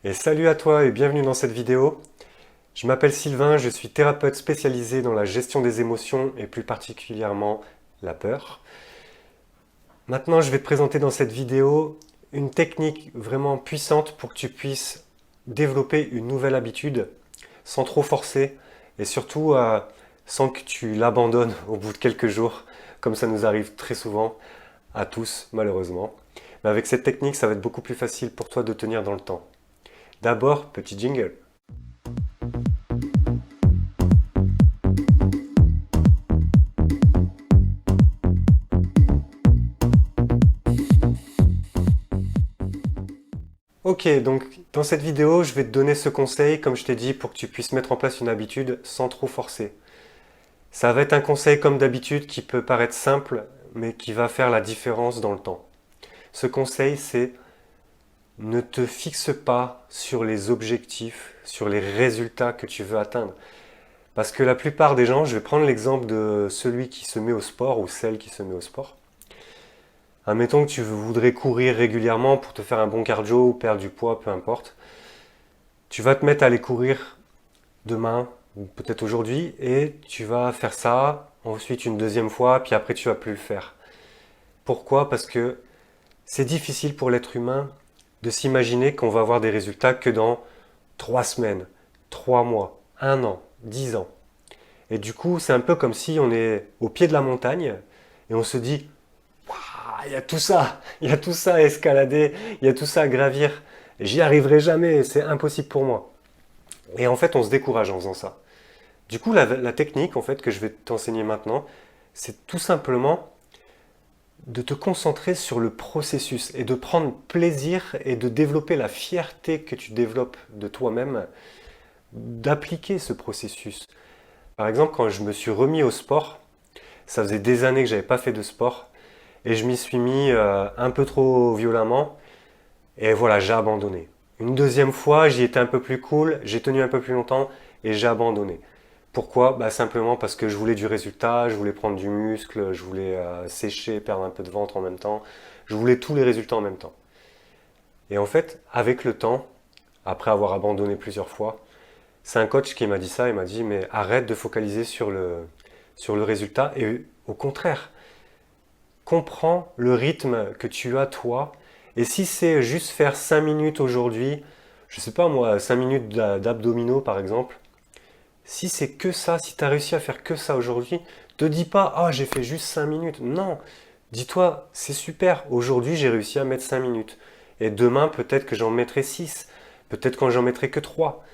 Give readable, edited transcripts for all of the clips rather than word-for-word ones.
Et salut à toi et bienvenue dans cette vidéo. Je m'appelle Sylvain, je suis thérapeute spécialisé dans la gestion des émotions et plus particulièrement la peur. Maintenant, je vais te présenter dans cette vidéo une technique vraiment puissante pour que tu puisses développer une nouvelle habitude sans trop forcer et surtout sans que tu l'abandonnes au bout de quelques jours, comme ça nous arrive très souvent à tous malheureusement. Mais avec cette technique, ça va être beaucoup plus facile pour toi de tenir dans le temps. D'abord, petit jingle. Ok, donc dans cette vidéo, je vais te donner ce conseil, comme je t'ai dit, pour que tu puisses mettre en place une habitude sans trop forcer. Ça va être un conseil comme d'habitude qui peut paraître simple, mais qui va faire la différence dans le temps. Ce conseil, c'est ne te fixe pas sur les objectifs, sur les résultats que tu veux atteindre. Parce que la plupart des gens, je vais prendre l'exemple de celui qui se met au sport ou celle qui se met au sport. Admettons que tu voudrais courir régulièrement pour te faire un bon cardio ou perdre du poids, peu importe. Tu vas te mettre à aller courir demain ou peut-être aujourd'hui et tu vas faire ça ensuite une deuxième fois, puis après tu vas plus le faire. Pourquoi? Parce que c'est difficile pour l'être humain de s'imaginer qu'on va avoir des résultats que dans 3 semaines, 3 mois, un an, 10 ans. Et du coup, c'est un peu comme si on est au pied de la montagne et on se dit, ah, il y a tout ça, il y a tout ça à escalader, il y a tout ça à gravir. J'y arriverai jamais, c'est impossible pour moi. Et en fait, on se décourage en faisant ça. Du coup, la technique en fait que je vais t'enseigner maintenant, c'est tout simplement de te concentrer sur le processus et de prendre plaisir et de développer la fierté que tu développes de toi-même, d'appliquer ce processus. Par exemple, quand je me suis remis au sport, ça faisait des années que j'avais pas fait de sport et je m'y suis mis un peu trop violemment et voilà, j'ai abandonné. Une deuxième fois, j'y étais un peu plus cool, j'ai tenu un peu plus longtemps et j'ai abandonné. Pourquoi? Bah simplement parce que je voulais du résultat, je voulais prendre du muscle, je voulais sécher, perdre un peu de ventre en même temps. Je voulais tous les résultats en même temps. Et en fait, avec le temps, après avoir abandonné plusieurs fois, c'est un coach qui m'a dit ça, il m'a dit mais arrête de focaliser sur le résultat et au contraire, comprends le rythme que tu as toi. Et si c'est juste faire 5 minutes aujourd'hui, je sais pas moi, 5 minutes d'abdominaux par exemple, si c'est que ça, si tu as réussi à faire que ça aujourd'hui, te dis pas ah j'ai fait juste 5 minutes. Non, dis-toi c'est super, aujourd'hui j'ai réussi à mettre 5 minutes. Et demain peut-être que j'en mettrai 6, peut-être quand j'en mettrai que 3.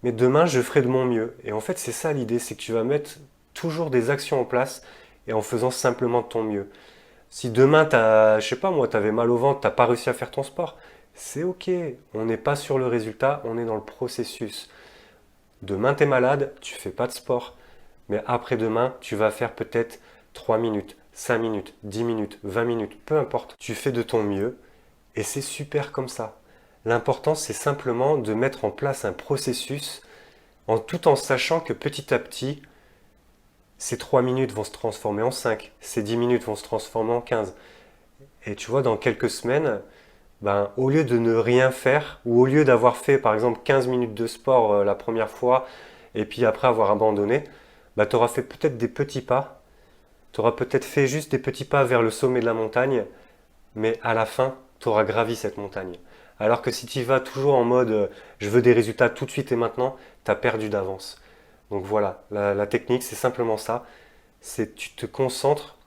Mais demain je ferai de mon mieux. Et en fait c'est ça l'idée, c'est que tu vas mettre toujours des actions en place et en faisant simplement de ton mieux. Si demain, je sais pas moi, t'avais mal au ventre, t'as pas réussi à faire ton sport, c'est ok. On n'est pas sur le résultat, on est dans le processus. Demain, t'es malade, tu fais pas de sport. Mais après-demain, tu vas faire peut-être 3 minutes, 5 minutes, 10 minutes, 20 minutes, peu importe. Tu fais de ton mieux et c'est super comme ça. L'important, c'est simplement de mettre en place un processus tout en sachant que petit à petit, ces 3 minutes vont se transformer en 5, ces 10 minutes vont se transformer en 15. Et tu vois, dans quelques semaines, ben, au lieu de ne rien faire, ou au lieu d'avoir fait par exemple 15 minutes de sport la première fois, et puis après avoir abandonné, ben, tu auras fait peut-être des petits pas, tu auras peut-être fait juste des petits pas vers le sommet de la montagne, mais à la fin, tu auras gravi cette montagne. Alors que si tu y vas toujours en mode je veux des résultats tout de suite et maintenant, tu as perdu d'avance. Donc voilà, la technique, c'est simplement ça. C'est tu te concentres,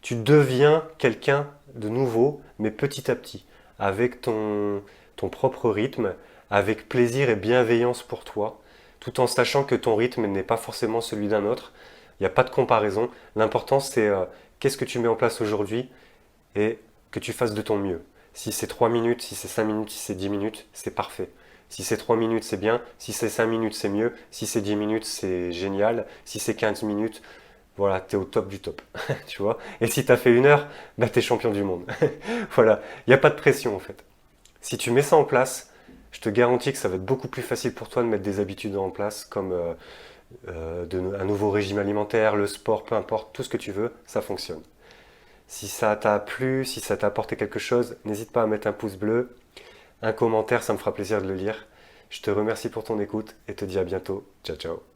tu deviens quelqu'un de nouveau, mais petit à petit, avec ton propre rythme, avec plaisir et bienveillance pour toi, tout en sachant que ton rythme n'est pas forcément celui d'un autre. Il n'y a pas de comparaison. L'important, c'est qu'est-ce que tu mets en place aujourd'hui et que tu fasses de ton mieux. Si c'est 3 minutes, si c'est 5 minutes, si c'est 10 minutes, c'est parfait. Si c'est 3 minutes, c'est bien. Si c'est 5 minutes, c'est mieux. Si c'est 10 minutes, c'est génial. Si c'est 15 minutes, voilà, t'es au top du top, tu vois. Et si t'as fait 1 heure, bah t'es champion du monde. Voilà, il n'y a pas de pression en fait. Si tu mets ça en place, je te garantis que ça va être beaucoup plus facile pour toi de mettre des habitudes en place, comme un nouveau régime alimentaire, le sport, peu importe, tout ce que tu veux, ça fonctionne. Si ça t'a plu, si ça t'a apporté quelque chose, n'hésite pas à mettre un pouce bleu, un commentaire, ça me fera plaisir de le lire. Je te remercie pour ton écoute et te dis à bientôt. Ciao ciao.